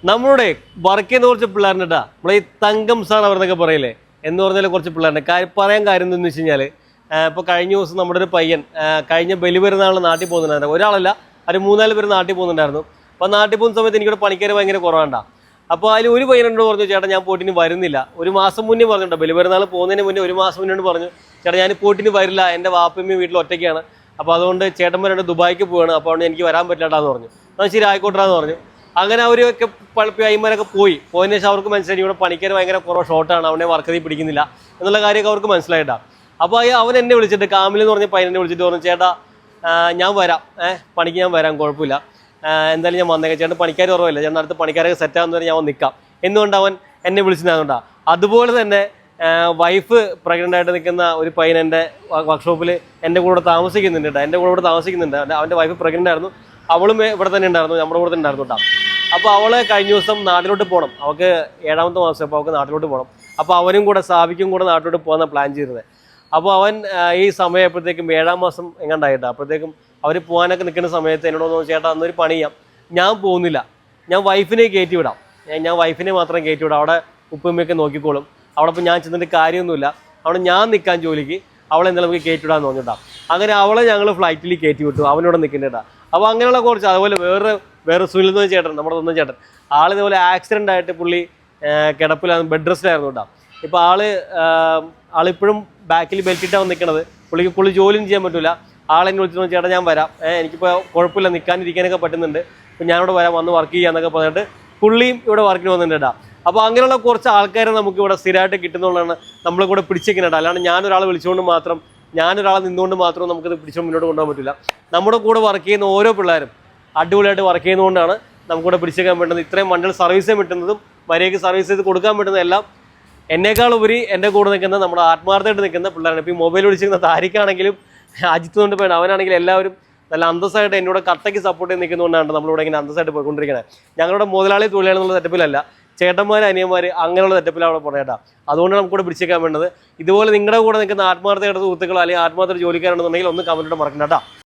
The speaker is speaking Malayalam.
നമ്മളുടെ വർക്ക് ചെയ്യുന്ന കുറച്ച് പിള്ളേരുണ്ട് കേട്ടോ. നമ്മളെ ഈ തങ്കം സാർ അവരെന്നൊക്കെ പറയില്ലേ എന്ന് പറഞ്ഞാൽ കുറച്ച് പിള്ളേരുണ്ട്. പറയാൻ കാര്യം എന്താണെന്ന് വെച്ച് കഴിഞ്ഞാൽ ഇപ്പോൾ കഴിഞ്ഞ ദിവസം നമ്മുടെ ഒരു പയ്യൻ കഴിഞ്ഞ ബലിപെരുന്നാൾ നാട്ടിൽ പോകുന്നുണ്ടായിരുന്നു. ഒരാളല്ല, ഒരു 3-4 പേര് നാട്ടിൽ പോകുന്നുണ്ടായിരുന്നു. അപ്പോൾ നാട്ടിൽ പോകുന്ന സമയത്ത് എനിക്കിവിടെ പണിക്കാർ ഭയങ്കര കുറവാണ്ടാ. അപ്പോൾ അതിൽ ഒരു പയ്യനോട് പറഞ്ഞു, ചേട്ടാ ഞാൻ പോയിട്ടിന് വരുന്നില്ല. ഒരു മാസം മുന്നേ പറഞ്ഞിട്ടോ, ബലിപെരുന്നാൾ പോകുന്നതിന് മുന്നേ ഒരു മാസം മുന്നേ പറഞ്ഞു, ചേട്ടാ ഞാൻ പോയിട്ടിന് വരില്ല, എൻ്റെ വാപ്പയും വീട്ടിൽ ഒറ്റയ്ക്കാണ്, അപ്പോൾ അതുകൊണ്ട് ചേട്ടന്മാരുടെ ദുബായിക്ക് പോവുകയാണ്, അപ്പോൾ അതുകൊണ്ട് എനിക്ക് വരാൻ പറ്റില്ലാട്ടാന്ന് പറഞ്ഞു. എന്നാൽ ശരി ആയിക്കോട്ടെന്ന് പറഞ്ഞു. അങ്ങനെ അവരൊക്കെ അയ്യന്മാരൊക്കെ പോയതിന് ശേഷം അവർക്ക് മനസ്സിലായി ഇവിടെ പണിക്കാർ ഭയങ്കര കുറവ് ഷോർട്ടാണ്, അവനെ വർക്ക് ചെയ്ത് പിടിക്കുന്നില്ല എന്നുള്ള കാര്യമൊക്കെ അവർക്ക് മനസ്സിലായിട്ടാണ്. അപ്പോൾ അവൻ എന്നെ വിളിച്ചിട്ട്, കാമിൽ എന്ന് പറഞ്ഞ പയ്യനെ വിളിച്ചിട്ട് പറഞ്ഞു, ചേട്ടാ ഞാൻ വരാം, പണിക്ക് ഞാൻ വരാം, കുഴപ്പമില്ല, എന്തായാലും ഞാൻ വന്നേക്കാം, ചേട്ടൻ പണിക്കാർ കുറവില്ല, ചേട്ടൻ അടുത്ത് പണിക്കാരൊക്കെ സെറ്റാകുന്ന വരെ ഞാൻ വന്ന് നിൽക്കാം എന്നുകൊണ്ട് അവൻ എന്നെ വിളിച്ചിട്ടുണ്ടാകുന്നുണ്ടാ. അതുപോലെ തന്നെ വൈഫ് പ്രഗ്നൻ്റ് ആയിട്ട് നിൽക്കുന്ന ഒരു പയ്യൻ എൻ്റെ വർക്ക്ഷോപ്പിൽ എൻ്റെ കൂടെ താമസിക്കുന്നുണ്ട് കേട്ടോ. എൻ്റെ കൂടെ താമസിക്കുന്നുണ്ട്. അവൻ്റെ വൈഫ് പ്രഗ്നൻ്റ് ആയിരുന്നു, അവളും ഇവിടെ തന്നെ ഉണ്ടായിരുന്നു, നമ്മുടെ കൂടെ തന്നെ ഉണ്ടായിരുന്നു കേട്ടോ. അപ്പോൾ അവൾ കഴിഞ്ഞ ദിവസം നാട്ടിലോട്ട് പോകണം, അവൾക്ക് 7ാമത്തെ മാസം, അപ്പോൾ അവൾക്ക് നാട്ടിലോട്ട് പോകണം. അപ്പോൾ അവനും കൂടെ സാബിക്കും കൂടെ നാട്ടിലോട്ട് പോകാൻ പ്ലാൻ ചെയ്തിരുന്നത്. അപ്പോൾ അവൻ ഈ സമയപ്പോഴത്തേക്കും 7ാം മാസം എങ്ങാണ്ടായിട്ടാണ്. അപ്പോഴത്തേക്കും അവർ പോകാനൊക്കെ നിൽക്കുന്ന സമയത്ത് എന്നോട് തോന്നുന്നു, ചേട്ടാ അന്നൊരു പണി ചെയ്യാം, ഞാൻ പോകുന്നില്ല, ഞാൻ വൈഫിനെ കയറ്റി വിടാം, ഞാൻ വൈഫിനെ മാത്രം കയറ്റി വിടാം, അവിടെ ഉപ്പുമ്മയൊക്കെ നോക്കിക്കോളും, അവിടെ ഇപ്പോൾ ഞാൻ ചെന്നിട്ട് കാര്യമൊന്നുമില്ല, അവിടെ ഞാൻ നിൽക്കാൻ ജോലിക്ക്, അവളെ എന്തായാലും നമുക്ക് കയറ്റി വിടാമെന്ന് തോന്നിട്ടാണ്. അങ്ങനെ അവളെ ഞങ്ങൾ ഫ്ലൈറ്റിൽ കയറ്റി വിട്ടു, അവനോട് നിൽക്കുന്നുണ്ടാ. അപ്പോൾ അങ്ങനെയുള്ള കുറച്ച്, അതുപോലെ വേറെ സുനിൽ എന്ന് ചേട്ടൻ, നമ്മുടെ സ്വന്തം ചേട്ടൻ, ആളിതുപോലെ ആക്സിഡൻ്റ് ആയിട്ട് പുള്ളി കിടപ്പിലായിരുന്നു, ബെഡ് റെസ്റ്റിലായിരുന്നു കേട്ടോ. ഇപ്പോൾ ആളിപ്പോഴും ബാക്കിൽ ബെൽറ്റ് ഇട്ടാണ് നിൽക്കണത്. പുള്ളി ജോലിയും ചെയ്യാൻ പറ്റില്ല. ആളെന്നെ വിളിച്ചിട്ട്, ചേട്ടാ ഞാൻ വരാം, എനിക്കിപ്പോൾ കുഴപ്പമില്ല, നിൽക്കാനിരിക്കാനൊക്കെ പറ്റുന്നുണ്ട്, അപ്പോൾ ഞാനിവിടെ വരാം, വന്ന് വർക്ക് ചെയ്യാന്നൊക്കെ പറഞ്ഞിട്ട് പുള്ളിയും ഇവിടെ വർക്കിന് വന്നിട്ടുണ്ട് കേട്ടോ. അപ്പോൾ അങ്ങനെയുള്ള കുറച്ച് ആൾക്കാരെ നമുക്ക് ഇവിടെ സ്ഥിരമായിട്ട് കിട്ടുന്നതുകൊണ്ടാണ് നമ്മളെ കൂടെ പിടിച്ചേക്കുന്നത്. അല്ലാണ്ട് ഞാനൊരാളെ വിളിച്ചുകൊണ്ട് മാത്രം, ഞാനൊരാളെ നിന്നുകൊണ്ട് മാത്രം നമുക്കിത് പിടിച്ചുകൊണ്ട് മുന്നോട്ട് കൊണ്ടുപോകാൻ പറ്റില്ല. നമ്മുടെ കൂടെ വർക്ക് ചെയ്യുന്ന ഓരോ പിള്ളേരും അടിപൊളിയായിട്ട് വർക്ക് ചെയ്യുന്നതുകൊണ്ടാണ് നമുക്കിവിടെ പിടിച്ചേക്കാൻ പറ്റുന്നത്. ഇത്രയും വണ്ടികൾ സർവീസ് ചെയ്യാൻ പറ്റുന്നതും മര്യാദയ്ക്ക് സർവീസ് ചെയ്ത് കൊടുക്കാൻ പറ്റുന്നതെല്ലാം എന്നേക്കാൾ ഉപരി എൻ്റെ കൂടെ നിൽക്കുന്ന, നമ്മുടെ ആത്മാർത്ഥമായിട്ട് നിൽക്കുന്ന പിള്ളേരാണ്. ഇപ്പോൾ ഈ മൊബൈൽ വിളിച്ചിരിക്കുന്ന താരിക്കാണെങ്കിലും അജിത്ത് കൊണ്ട് പോയാണ്, അവനാണെങ്കിലും എല്ലാവരും നല്ല അന്തസ്സായിട്ട് എന്നോട് കട്ടയ്ക്ക് സപ്പോർട്ട് ചെയ്ത് നിൽക്കുന്നതുകൊണ്ടാണ് നമ്മളിവിടെ ഇങ്ങനെ അന്തസ്സായിട്ട് പോയിക്കൊണ്ടിരിക്കുന്നത്. ഞങ്ങളുടെ മുതലാളി തൊഴിലാളികളുടെ സെറ്റപ്പിലല്ല, ചേട്ടന്മാർ അനിയന്മാർ അങ്ങനെയുള്ള സെറ്റപ്പിലാണ് അവിടെ പോണേട്ടാ. അതുകൊണ്ട് നമുക്ക് കൂടെ പിടിച്ചേക്കാൻ വേണ്ടത്. ഇതുപോലെ നിങ്ങളുടെ കൂടെ നിൽക്കുന്ന ആത്മാർത്ഥയുടെ സുഹൃത്തുക്കളോ അല്ലെങ്കിൽ ആത്മാർത്ഥ ജോലിക്കാരാണെന്നുണ്ടെങ്കിൽ ഒന്ന് കമൻറ്റിട്ട് മറക്കണ്ട കേട്ടോ.